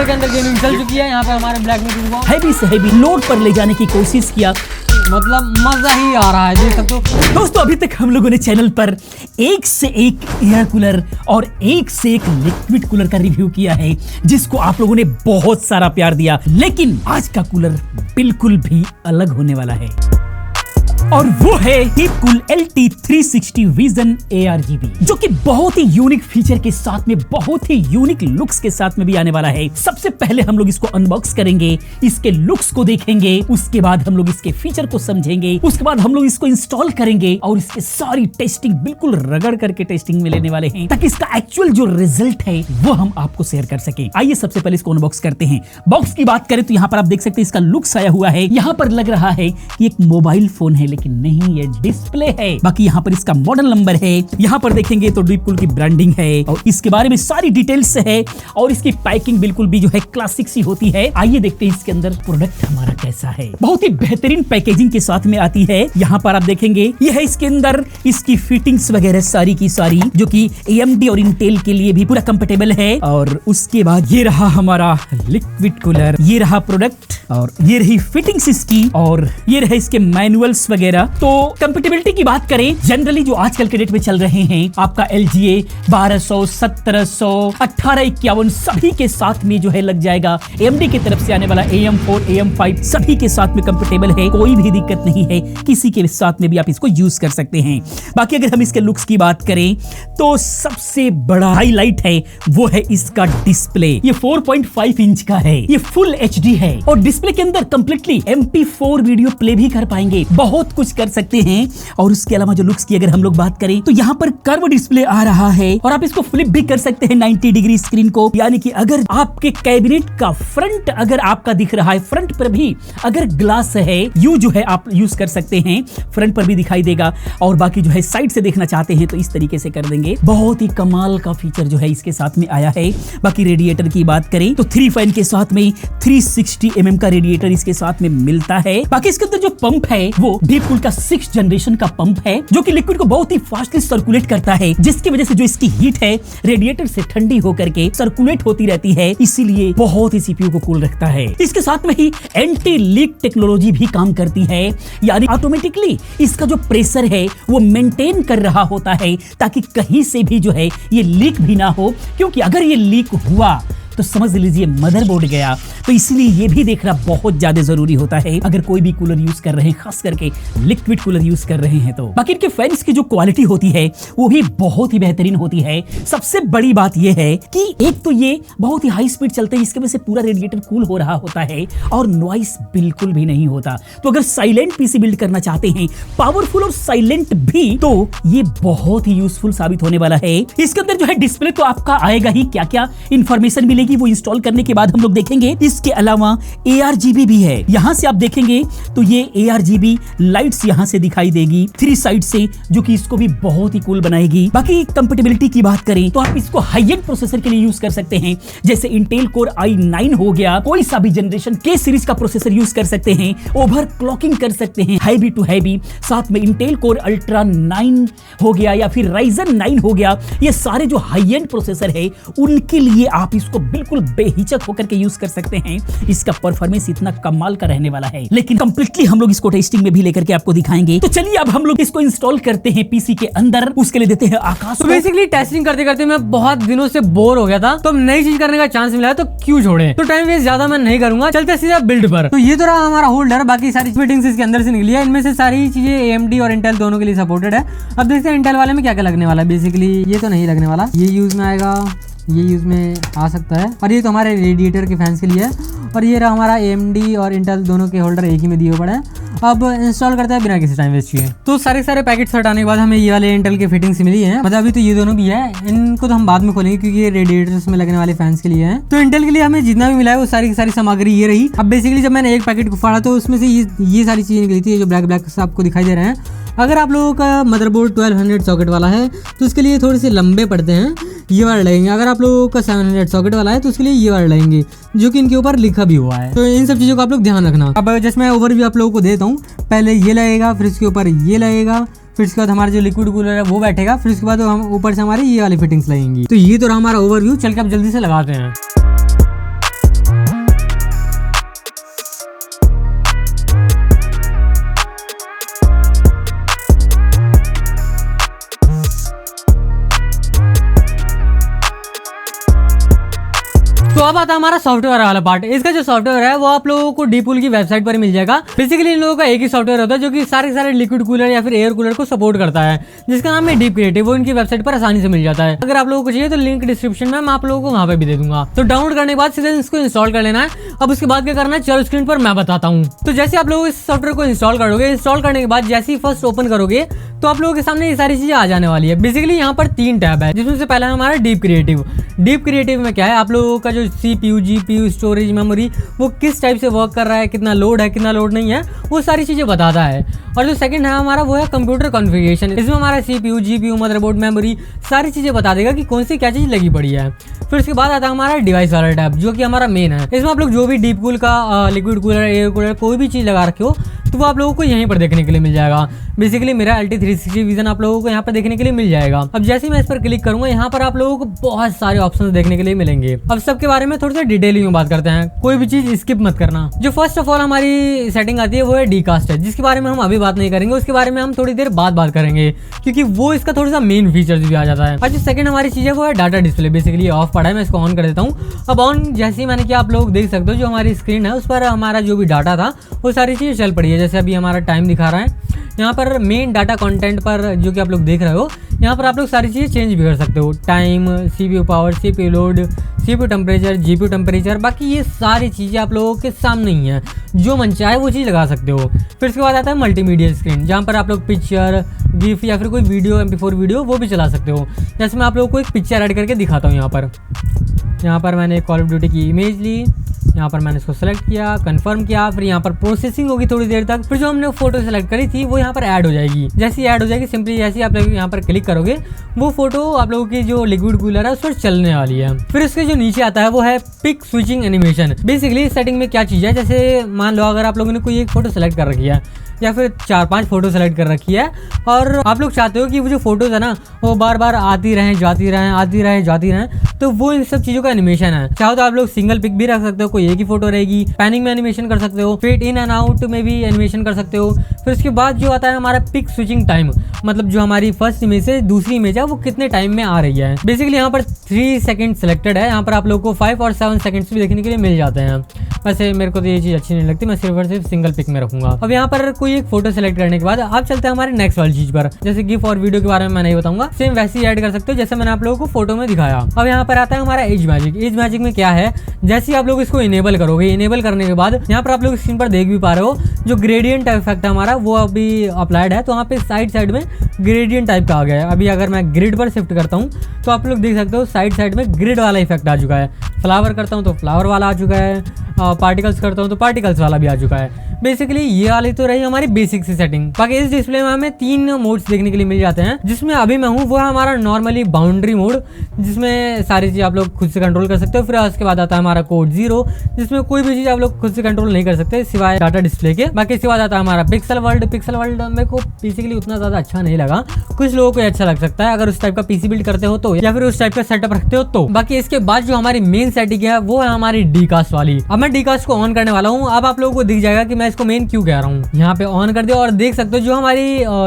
के अंदर गेमिंग चल चुकी है। यहाँ पे हमारे ब्लैक मीटिंग को हैवी से हैवी लोड पर ले जाने की कोशिश किया, मतलब मजा ही आ रहा है, देख सकते हो दोस्तों। अभी तक हम लोगों ने चैनल पर एक से एक एयर कूलर और एक से एक लिक्विड कूलर का रिव्यू किया है, जिसको आप लोगों ने बहुत सारा प्यार दिया। लेकिन आज का कूलर बिल्कुल भी अलग होने वाला है और वो है हीपकूल LT360 विजन ARGB, जो कि बहुत ही यूनिक फीचर के साथ में, बहुत ही यूनिक लुक्स के साथ में भी आने वाला है। सबसे पहले हम लोग इसको अनबॉक्स करेंगे, इसके लुक्स को देखेंगे, उसके बाद हम लोग इसके फीचर को समझेंगे, उसके बाद हम लोग इसको इंस्टॉल करेंगे और इसके सारी टेस्टिंग बिल्कुल रगड़ करके टेस्टिंग में लेने वाले हैं, ताकि इसका एक्चुअल जो रिजल्ट है वो हम आपको शेयर कर सके। आइए सबसे पहले इसको अनबॉक्स करते हैं। बॉक्स की बात करें तो यहाँ पर आप देख सकते हैं इसका लुक्स आया हुआ है। यहाँ पर लग रहा है कि एक मोबाइल फोन है, लेकिन नहीं, ये डिस्प्ले है। बाकी यहाँ पर इसका मॉडल नंबर है, यहाँ पर देखेंगे तो हीपकूल की ब्रांडिंग है और इसके बारे में सारी डिटेल्स है और इसकी पैकिंग बिल्कुल भी जो है क्लासिक सी होती है। आइए देखते हैं इसके अंदर प्रोडक्ट हमारा कैसा है। बहुत ही बेहतरीन पैकेजिंग के साथ में आती है। यहाँ पर आप देखेंगे ये है इसके अंदर इसकी फिटिंग्स वगैरह सारी की सारी, जो कि AMD और इंटेल के लिए भी पूरा कंफर्टेबल है। और उसके बाद ये रहा हमारा लिक्विड कूलर, ये रहा प्रोडक्ट और ये रही फिटिंग्स इसकी और ये रहे इसके मैनुअल्स वगैरह। तो कंपैटिबिलिटी की बात करें, जनरली जो आजकल के डेट में चल रहे हैं, आपका LGA 1200, 1700, 1851 सभी के साथ में जो है लग जाएगा। AMD की तरफ से आने वाला AM4, AM5 सभी के साथ में कंफर्टेबल है, कोई भी दिक्कत नहीं है, किसी के साथ में भी आप इसको यूज कर सकते हैं। बाकी अगर हम इसके लुक्स की बात करें तो सबसे बड़ा हाईलाइट है वो है इसका डिस्प्ले। ये 4.5 इंच का है, ये फुल HD है और डिस्प्ले के अंदर कंप्लीटली MP4 वीडियो प्ले भी कर पाएंगे, बहुत कुछ कर सकते हैं। और उसके अलावा जो लुक्स की अगर हम लोग बात करें तो यहाँ पर कर्व डिस्प्ले आ रहा है और आप इसको फ्लिप भी कर सकते हैं 90 डिग्री स्क्रीन को, यानी कि अगर आपके कैबिनेट का फ्रंट अगर आपका दिख रहा है, फ्रंट पर भी अगर ग्लास है, यू जो है आप यूज कर सकते हैं, फ्रंट पर भी दिखाई देगा। और बाकी जो है साइड से देखना चाहते हैं तो इस तरीके से कर देंगे। बहुत ही कमाल का फीचर जो है इसके साथ में आया है। बाकी रेडिएटर की बात करें तो 3 फैन के साथ में 360 mm का रेडिएटर इसके साथ में मिलता है। बाकी इसके अंदर जो पंप है वो हीपकूल का 6th जनरेशन का पंप है, जो कि लिक्विड को बहुत ही फास्टली सर्कुलेट करता है, जिसकी वजह से जो इसकी हीट है रेडिएटर से ठंडी होकर के सर्कुलेट होती रहती है, इसीलिए बहुत ही CPU को कूल रखता है। इसके साथ में ही एंटी लीक टेक्नोलॉजी भी काम करती है, यानी ऑटोमेटिकली इसका जो प्रेशर है वो मेंटेन कर रहा होता है, ताकि कहीं से भी जो है ये लीक भी ना हो, क्योंकि अगर ये लीक हुआ तो समझ लीजिए मदरबोर्ड गया। तो इसलिए ये भी देखना बहुत ज्यादा जरूरी होता है अगर कोई भी कूलर यूज कर रहे हैं, खास करके लिक्विड कूलर यूज कर रहे हैं तो। बाकी इनके फैंस की जो क्वालिटी होती है वो भी बहुत ही बेहतरीन होती है। सबसे बड़ी बात ये है कि एक तो ये बहुत ही हाई स्पीड चलते हैं, इसकी वजह से पूरा रेडिएटर कूल हो रहा होता है और नॉइस बिल्कुल भी नहीं होता। तो अगर साइलेंट PC बिल्ड करना चाहते हैं, पावरफुल और साइलेंट भी, तो ये बहुत ही यूजफुल साबित होने वाला है। इसके अंदर जो है डिस्प्ले तो आपका आएगा ही, क्या क्या इंफॉर्मेशन मिलेगी वो इंस्टॉल करने के बाद हम लोग देखेंगे। इसके अलावा ARGB भी है, यहां से आप देखेंगे तो ये ARGB लाइट्स यहां से दिखाई देगी 3 साइड से, जो कि इसको भी बहुत ही कूल बनाएगी। बाकी कंपैटिबिलिटी की बात करें तो आप इसको हाई एंड प्रोसेसर के लिए यूज कर सकते हैं, जैसे इंटेल कोर i9 हो गया, कोई सा भी जनरेशन के सीरीज का प्रोसेसर यूज कर सकते हैं, ओवर क्लॉकिंग कर सकते हैं हैवी टू हैवी। साथ में इंटेल कोर अल्ट्रा 9 हो गया या फिर Ryzen 9 हो गया, ये सारे जो हाई एंड प्रोसेसर है उनके लिए आप इसको बिल्कुल बेहिचक होकर के यूज कर सकते हैं। इसका परफॉर्मेंस इतना कमाल का रहने वाला है, लेकिन कंप्लीटली हम लोग इसको टेस्टिंग में भी लेकर के आपको दिखाएंगे। तो चलिए अब हम लोग इसको इंस्टॉल करते हैं PC के अंदर, उसके लिए देते हैं आकाश। तो बेसिकली टेस्टिंग करते करते मैं बहुत दिनों से बोर हो गया था, तो नई चीज करने का चांस मिला है तो क्यों छोड़े। तो टाइम वेस्ट ज्यादा मैं नहीं करूंगा, चलते सीधा बिल्ड पर। तो ये तो रहा हमारा होल्डर, बाकी सारी फिटिंग्स इसके अंदर से निकली है। इनमें से सारी चीजें AMD और इंटेल दोनों के लिए सपोर्टेड है। अब देखते हैं इंटेल वाले में क्या क्या लगने वाला है। बेसिकली ये तो नहीं लगने वाला, ये यूज में आएगा, ये यूज में आ सकता है, और ये तो हमारे रेडिएटर के फैंस के लिए है। और ये रहा हमारा AMD और इंटेल दोनों के होल्डर एक ही में दिए पड़े हैं। अब इंस्टॉल करते हैं बिना किसी टाइम वेस्ट किए। तो सारे पैकेट्स हटाने के बाद हमें ये वाले इंटेल के फिटिंग्स मिली हैं, मतलब अभी तो ये दोनों भी है, इनको तो हम बाद में खोलेंगे क्योंकि ये रेडिएटर्स में लगने वाले फैंस के लिए हैं। तो इंटेल के लिए हमें जितना भी मिला है वो सारी की सारी सामग्री ये रही। अब बेसिकली जब मैंने एक पैकेट को फाड़ा तो उसमें से ये सारी चीजें निकली थी, जो ब्लैक ब्लैक आपको दिखाई दे रहे हैं। अगर आप लोगों का मदरबोर्ड 1200 सॉकेट वाला है तो उसके लिए थोड़े से लंबे पड़ते हैं, ये वाले लगेंगे। अगर आप लोगों का 700 सॉकेट वाला है तो उसके लिए ये वाले लगेंगे, जो कि इनके ऊपर लिखा भी हुआ है। तो इन सब चीज़ों का आप लोग ध्यान रखना। अब जैसे मैं ओवरव्यू आप लोगों को देता हूँ, पहले ये लगेगा, फिर इसके ऊपर ये लगेगा, फिर इसके बाद हमारा जो लिक्विड कूलर है वो बैठेगा, फिर उसके बाद हम ऊपर से हमारी ये वाली फिटिंग्स लगेंगी। तो ये तो रहा हमारा ओवरव्यू। चल के अब जल्दी से लगाते हैं। अब आता है हमारा सॉफ्टवेयर वाला पार्ट। इसका जो सॉफ्टवेयर है वो आप लोगों को डीपकूल की वेबसाइट पर मिल जाएगा। बेसिकली इन लोगों का एक ही सॉफ्टवेयर होता है जो कि सारे लिक्विड कूलर या फिर एयर कूलर को सपोर्ट करता है, जिसका नाम है डीप क्रिएटिव। वो इनकी वेबसाइट पर आसानी से मिल जाता है। अगर आप लोगों को चाहिए तो लिंक डिस्क्रिप्शन में मैं आप लोगों को वहां पे भी दे दूंगा। तो डाउनलोड करने के बाद सीधे इसको इंस्टॉल कर लेना है। अब उसके बाद क्या करना है चलो स्क्रीन पर मैं बताता हूँ। तो जैसे आप लोग इस सॉफ्टवेयर को इंस्टॉल करोगे, इंस्टॉल करने के बाद जैसे ही फर्स्ट ओपन करोगे तो आप लोगों के सामने ये सारी चीजें आ जाने वाली है। बेसिकली यहाँ पर 3 टैब है, जिसमें से पहला है हमारा डीप क्रिएटिव। डीप क्रिएटिव में क्या है, आप लोगों का जो CPU, GPU, स्टोरेज, मेमोरी वो किस टाइप से वर्क कर रहा है, कितना लोड है, कितना लोड नहीं है, वो सारी चीजें बताता है। और जो सेकंड है हमारा वो है कंप्यूटर कॉन्फ़िगरेशन। इसमें हमारा CPU, GPU, मदरबोर्ड, मेमोरी सारी चीजें बता देगा कि कौन सी क्या चीज लगी पड़ी है। फिर उसके बाद आता है हमारा डिवाइस वाला टैब, जो कि हमारा मेन है। इसमें आप लोग जो भी डीप कूल का लिक्विड कूलर, एयर कूलर कोई भी चीज लगा रखे हो तो वो आप लोगों को यहीं पर देखने के लिए मिल जाएगा। बेसिकली मेरा LT360 विजन आप लोगों को यहाँ पर देखने के लिए मिल जाएगा। अब जैसे ही मैं इस पर क्लिक करूंगा यहाँ पर आप लोगों को बहुत सारे ऑप्शंस देखने के लिए मिलेंगे। अब सबके बारे में थोड़ा सा डिटेलिंग में बात करते हैं, कोई भी चीज स्किप मत करना। जो फर्स्ट ऑफ ऑल हमारी सेटिंग आती है वो है डीकास्ट है, जिसके बारे में हम अभी बात नहीं करेंगे, उसके बारे में हम थोड़ी देर बाद बात करेंगे, क्योंकि वो इसका थोड़ा सा मेन फीचर्स भी आ जाता है। और जो सेकंड हमारी चीज है वो है डाटा डिस्प्ले। बेसिकली ऑफ पड़ा है, मैं इसको ऑन कर देता हूँ। अब ऑन जैसे ही मैंने किया आप लोग देख सकते हो जो हमारी स्क्रीन है उस पर हमारा जो भी डाटा था वो सारी चीज़ें चल पड़ी है। जैसे अभी हमारा टाइम दिखा रहा है यहाँ पर मेन डाटा कंटेंट पर, जो कि आप लोग देख रहे हो यहाँ पर आप लोग सारी चीज़ें चेंज भी कर सकते हो। Time, CPU power, CPU load, CPU temperature, GPU temperature, बाकी ये सारी चीज़ें आप लोगों के सामने ही है, जो मन चाहे वो चीज़ लगा सकते हो। फिर उसके बाद आता है मल्टीमीडिया स्क्रीन, जहाँ पर आप लोग पिक्चर, गिफ या फिर कोई वीडियो, MP4 वीडियो वो भी चला सकते हो। जैसे मैं आप लोगों को एक पिक्चर ऐड करके दिखाता हूँ। यहाँ पर मैंने कॉल ऑफ ड्यूटी की इमेज ली, यहाँ पर मैंने इसको सेलेक्ट किया, कंफर्म किया, फिर यहाँ पर प्रोसेसिंग होगी थोड़ी देर तक। फिर जो हमने फोटो सेलेक्ट करी थी वो यहाँ पर ऐड हो जाएगी। जैसे ही ऐड हो जाएगी, सिंपली जैसे आप लोग यहाँ पर क्लिक करोगे वो फोटो आप लोगों की जो लिक्विड कूलर है उस पर चलने वाली है। फिर उसके जो नीचे आता है वो है pic switching animation. Basically setting में क्या चीज़ है, जैसे मान लो अगर आप लोगों ने कोई एक फोटो सेलेक्ट कर रखी है या फिर 4-5 फोटो सेलेक्ट कर रखी है और आप लोग चाहते हो कि वो जो फोटोज है ना वो बार बार आती रहें जाती रहें, आती रहें जाती रहें, तो वो इन सब चीज़ों का एनिमेशन है। चाहो तो आप लोग सिंगल पिक भी रख सकते हो, कोई एक ही फोटो रहेगी। पैनिंग में एनिमेशन कर सकते हो, फेड इन एंड आउट में भी एनिमेशन कर सकते हो। फिर उसके बाद जो आता है हमारा पिक स्विचिंग टाइम, मतलब जो हमारी फर्स्ट इमेज से दूसरी इमेज है वो कितने टाइम में आ रही है। बेसिकली यहाँ पर 3 सेकंड सेलेक्टेड है, यहाँ पर आप लोग को 5 और 7 सेकंड्स भी देखने के लिए मिल जाते हैं। वैसे मेरे को तो ये चीज़ अच्छी नहीं लगती, मैं सिर्फ और सिर्फ सिंगल पिक में रखूंगा। अब यहाँ पर कोई एक फोटो सेलेक्ट करने के बाद आप चलते हैं हमारे नेक्स्ट वाली चीज पर। जैसे गिफ और वीडियो के बारे में मैं नहीं बताऊंगा, सेम वैसे ही ऐड कर सकते हो जैसे मैंने आप लोगों को फोटो में दिखाया। अब यहाँ पर आता है हमारा एज मैजिक। एज मैजिक में क्या है, जैसे ही आप लोग इसको इनेबल करोगे, इनेबल करने के बाद यहाँ पर आप लोग स्क्रीन पर देख भी पा रहे हो जो ग्रेडियंट इफेक्ट है हमारा वो अभी अप्लाइड है। तो वहाँ पे साइड में ग्रेडियंट टाइप का आ गया है। अभी अगर मैं ग्रिड पर शिफ्ट करता हूँ तो आप लोग देख सकते हो साइड में ग्रिड वाला इफेक्ट आ चुका है। फ्लावर करता हूँ तो फ्लावर वाला आ चुका है, पार्टिकल्स करता हूँ तो पार्टिकल्स वाला भी आ चुका है। बेसिकली ये वाली तो रही हमारी बेसिक सी सेटिंग। बाकी इस डिस्प्ले में हमें 3 मोड्स देखने के लिए मिल जाते हैं, जिसमें अभी मैं हूँ वो है हमारा नॉर्मली बाउंड्री मोड, जिसमें सारी चीज़ आप लोग खुद से कंट्रोल कर सकते हो। फिर उसके बाद आता है हमारा कोड 0, जिसमें कोई भी चीज़ आप लोग खुद से कंट्रोल नहीं कर सकते सिवाय डाटा डिस्प्ले के। बाकी इसके बाद आता है हमारा पिक्सल वर्ल्ड। पिक्सल वर्ल्ड मेरे को बेसिकली उतना ज़्यादा अच्छा नहीं लगा, कुछ लोगों को अच्छा लग सकता है अगर उस टाइप का PC बिल्ड करते हो तो, या फिर उस टाइप का सेटअप रखते हो तो। बाकी इसके बाद जो हमारी मेन सेटिंग है वो है हमारी डीकास्ट वाली। अब मैं डीकास्ट को ऑन करने वाला हूँ। अब आप लोगों को दिख जाएगा कि मैं इसको मेन क्यों कह रहा हूँ। यहाँ पे ऑन कर दिया और देख सकते हो जो हमारी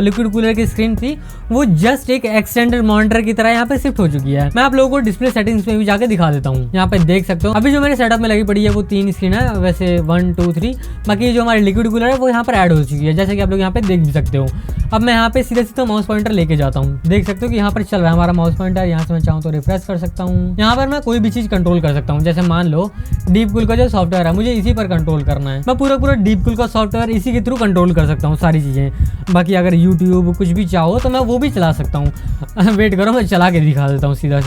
लिक्विड कूलर की स्क्रीन थी वो जस्ट एक एक्सटेंडेड मॉनिटर की तरह यहाँ पे शिफ्ट हो चुकी है। मैं आप लोगों को डिस्प्ले सेटिंग्स में भी जाके दिखा देता हूँ। यहाँ पे देख सकते हो अभी जो मेरे सेटअप में लगी पड़ी है वो 3 स्क्रीन है, वैसे 1 2 3। बाकी जो हमारी लिक्विड कूलर है वो यहाँ पर ऐड हो चुकी है, जैसे कि आप लोग यहाँ पे देख भी सकते हो। अब मैं यहाँ पे सीधा माउस पॉइंटर लेके जाता हूँ, देख सकते हो कि यहाँ पर चल रहा है हमारा माउस पॉइंटर। यहाँ से मैं चाहूँ तो रिफ्रेश कर सकता हूँ। यहाँ पर मैं कोई भी चीज़ कंट्रोल कर सकता हूँ। जैसे मान लो डीप कूल का जो सॉफ्टवेयर है मुझे इसी पर कंट्रोल करना है, मैं पूरा डीप कूल का सॉफ्टवेयर इसी के थ्रू कंट्रोल कर सकता हूँ सारी चीज़ें। बाकी अगर यूट्यूब कुछ भी चाहो तो मैं वो भी चला सकता हूँ। वेट करो मैं चला के दिखा देता हूँ सीधा।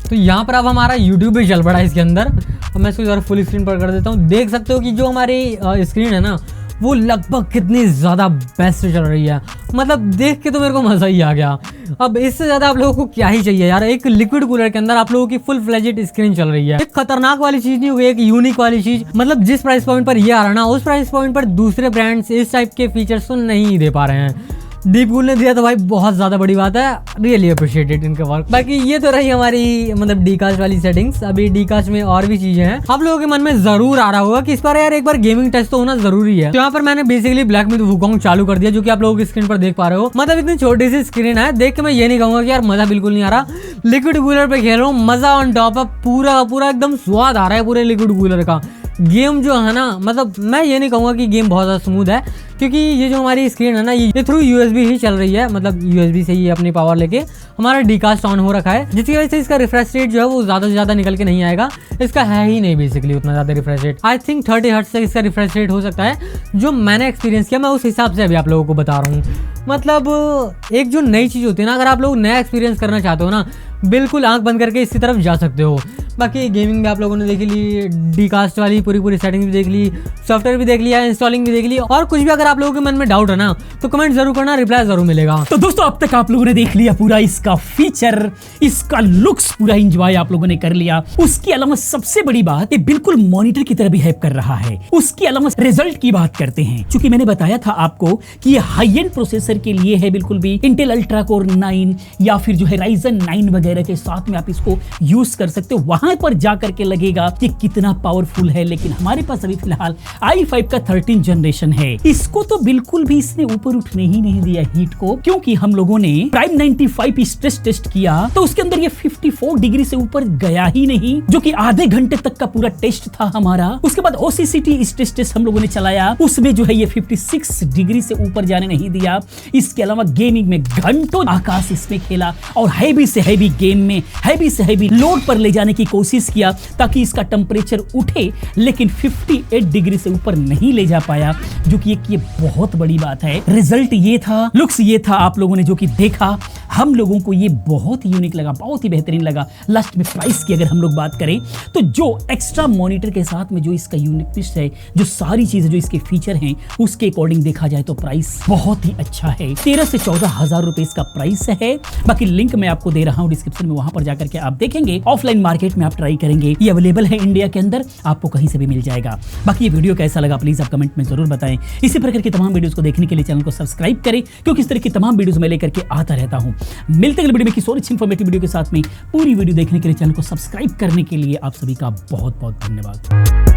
तो यहाँ पर अब हमारा यूट्यूब भी चल पड़ा है इसके अंदर। अब मैं इसको फुल स्क्रीन पर कर देता हूँ। देख सकते हो कि जो हमारी स्क्रीन है ना वो लगभग कितनी ज़्यादा बेस्ट चल रही है, मतलब देख के तो मेरे को मज़ा ही आ गया। अब इससे ज़्यादा आप लोगों को क्या ही चाहिए यार। एक लिक्विड कूलर के अंदर आप लोगों की फुल फ्लेजेड स्क्रीन चल रही है। एक खतरनाक वाली चीज़ नहीं होगी, एक यूनिक वाली चीज़। मतलब जिस प्राइस पॉइंट पर ये आ रहा है ना उस प्राइस पॉइंट पर दूसरे ब्रांड्स इस टाइप के फीचर्स तो नहीं दे पा रहे हैं। डीप कूल ने दिया तो भाई बहुत ज़्यादा बड़ी बात है, रियली अप्रिशिएटेड इनके वर्क। बाकी ये तो रही हमारी मतलब डीकास्ट वाली सेटिंग्स। अभी डीकास्ट में और भी चीजें हैं। आप लोगों के मन में जरूर आ रहा होगा कि इस पर यार एक बार गेमिंग टेस्ट तो होना जरूरी है। तो यहाँ पर मैंने बेसिकली ब्लैक मिथ वुकोंग चालू कर दिया, जो कि आप लोगों की स्क्रीन पर देख पा रहे हो। मतलब इतनी छोटी सी स्क्रीन है, देख के मैं ये नहीं कहूंगा कि यार मजा बिल्कुल नहीं आ रहा। लिक्विड कूलर पे खेल रहा हूँ, मजा ऑन टॉप है, पूरा का पूरा एकदम स्वाद आ रहा है पूरे लिक्विड कूलर का। गेम जो है ना, मतलब मैं ये नहीं कहूँगा कि गेम बहुत ज़्यादा स्मूथ है, क्योंकि ये जो हमारी स्क्रीन है ना, ये थ्रू USB ही चल रही है, मतलब USB से ही अपनी पावर लेके हमारा डीकास्ट ऑन हो रखा है, जिसकी वजह से इसका रिफ्रेश रेट जो है वो ज़्यादा से ज़्यादा निकल के नहीं आएगा। इसका है ही नहीं बेसिकली उतना ज़्यादा refresh rate. I think 30 hertz तक इसका रिफ्रेश रेट हो सकता है, जो मैंने एक्सपीरियंस किया, मैं उस हिसाब से अभी आप लोगों को बता रहा हूँ। मतलब एक जो नई चीज़ होती है ना, अगर आप लोग नया एक्सपीरियंस करना चाहते हो ना, बिल्कुल आंख बंद करके इसकी तरफ जा सकते हो। बाकी गेमिंग भी आप लोगों ने देख ली, डीकास्ट वाली पूरी सेटिंग भी देख ली, सॉफ्टवेयर भी देख लिया, इंस्टॉलिंग भी देख ली, और कुछ भी अगर आप लोगों के मन में डाउट है ना तो कमेंट जरूर करना, रिप्लाई जरूर मिलेगा। तो दोस्तों अब तक आप लोगों ने देख लिया पूरा इसका फीचर, इसका लुक्स पूरा एंजॉय आप लोगों ने कर लिया। उसके अलावा सबसे बड़ी बात, ये बिल्कुल मॉनिटर की तरह बिहेव कर रहा है। उसके अलावा रिजल्ट की बात करते हैं, क्योंकि मैंने बताया था आपको कि ये हाई एंड प्रोसेसर के लिए है, बिल्कुल भी इंटेल अल्ट्रा कोर 9 या फिर जो है राइजन 9 वगैरह के साथ में आप इसको यूज कर सकते हो। वहां पर जाकर के लगेगा कि कितना पावरफुल है, लेकिन हमारे पास अभी फिलहाल i5 का 13 जनरेशन है। इसको तो बिल्कुल भी इसने ऊपर उठने ही नहीं दिया हीट को, क्योंकि हम लोगों ने प्राइम 95 स्ट्रेस टेस्ट किया तो उसके अंदर ये 54 डिग्री से ऊपर गया ही नहीं, जो कि आधे घंटे तक का पूरा टेस्ट था हमारा। उसके बाद OCCT स्ट्रेस टेस्ट हम लोगों ने चलाया, उसमें जो है ये 56 डिग्री से ऊपर जाने नहीं दिया। इसके अलावा गेमिंग में घंटों आकाश इसमें खेला और हैवी से हैवी गेम में हैवी से हैवी लोड पर ले जाने की कोशिश किया ताकि इसका टेम्परेचर उठे, लेकिन 58 डिग्री से ऊपर नहीं ले जा पाया, जो कि एक ये बहुत बड़ी बात है। रिजल्ट ये था, लुक्स ये था, आप लोगों ने जो कि देखा, हम लोगों को ये बहुत ही यूनिक लगा, बहुत ही बेहतरीन लगा। लास्ट में प्राइस की अगर हम लोग बात करें तो जो एक्स्ट्रा मॉनिटर के साथ में जो इसका यूनिकनेस है, जो सारी चीजें जो इसके फीचर हैं, उसके अकॉर्डिंग देखा जाए तो प्राइस बहुत ही अच्छा है। 13 से 14 हजार रुपए इसका प्राइस है। बाकी लिंक मैं आपको दे रहा हूँ डिस्क्रिप्शन में, वहां पर जाकर के आप देखेंगे। ऑफलाइन मार्केट में आप ट्राई करेंगे, ये अवेलेबल है इंडिया के अंदर, आपको कहीं से भी मिल जाएगा। बाकी ये वीडियो कैसा लगा प्लीज आप कमेंट में जरूर बताएं। इसी प्रकार की तमाम वीडियोस को देखने के लिए चैनल को सब्सक्राइब करें, क्योंकि इस तरह की तमाम वीडियोस मैं लेकर के आता रहता हूं। मिलते हैं अगली वीडियो में किसी और अच्छी इंफॉर्मेटिव वीडियो के साथ में। पूरी वीडियो देखने के लिए, चैनल को सब्सक्राइब करने के लिए आप सभी का बहुत बहुत धन्यवाद।